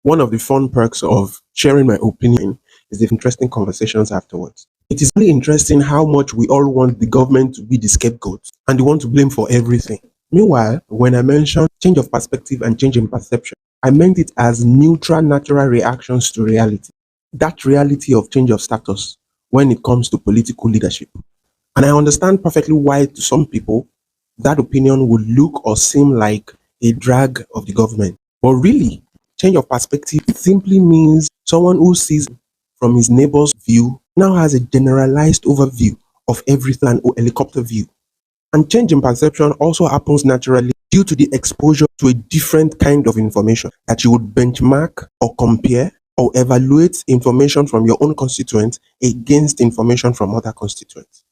One of the fun perks of sharing my opinion is the interesting conversations afterwards. It is really interesting how much we all want the government to be the scapegoat and they want to blame for everything. Meanwhile, when I mentioned change of perspective and change in perception, I meant it as neutral, natural reactions to reality. That reality of change of status when it comes to political leadership. And I understand perfectly why, to some people, that opinion would look or seem like a drag of the government. But really, change of perspective simply means someone who sees from his neighbor's view now has a generalized overview of everything or helicopter view. And change in perception also happens naturally due to the exposure to a different kind of information that you would benchmark or compare or evaluate information from your own constituents against information from other constituents.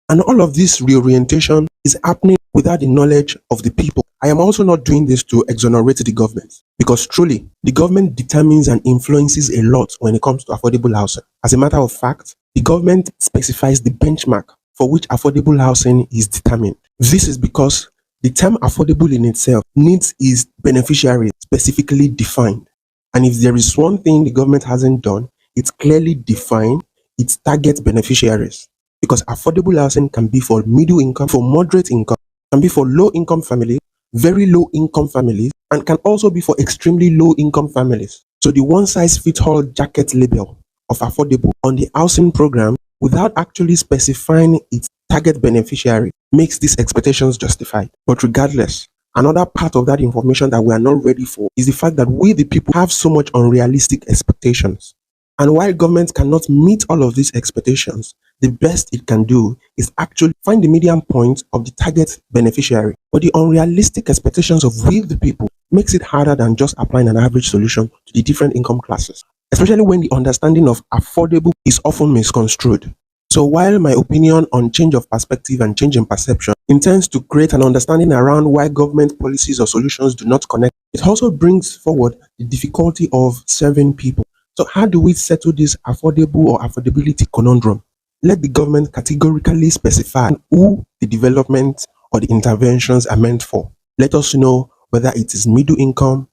And all of this reorientation is happening without the knowledge of the people. I am also not doing this to exonerate the government because truly the government determines and influences a lot when it comes to affordable housing. As a matter of fact, the government specifies the benchmark for which affordable housing is determined. This is because the term affordable in itself needs its beneficiaries specifically defined. And if there is one thing the government hasn't done, it's clearly defined its target beneficiaries. Because affordable housing can be for middle income, for moderate income, can be for low income families, very low income families, and can also be for extremely low income families. So the one size fits all jacket label of affordable on the housing program without actually specifying its target beneficiary makes these expectations justified. But regardless, another part of that information that we are not ready for is the fact that we the people have so much unrealistic expectations. And while government cannot meet all of these expectations, the best it can do is actually find the median point of the target beneficiary. But the unrealistic expectations of we the people makes it harder than just applying an average solution to the different income classes, especially when the understanding of affordable is often misconstrued. So while my opinion on change of perspective and change in perception intends to create an understanding around why government policies or solutions do not connect, it also brings forward the difficulty of serving people. So how do we settle this affordable or affordability conundrum? Let the government categorically specify who the development or the interventions are meant for. Let us know whether it is middle income,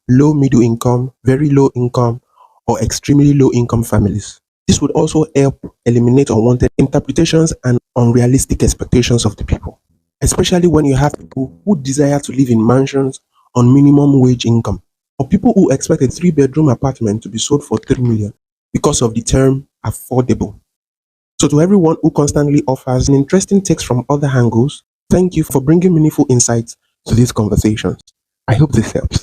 very low income, or extremely low income families. This would also help eliminate unwanted interpretations and unrealistic expectations of the people, especially when you have people who desire to live in mansions on minimum wage income, or people who expect a 3-bedroom apartment to be sold for 3 million because of the term affordable. So to everyone who constantly offers an interesting takes from other angles, thank you for bringing meaningful insights to these conversations. I hope this helps.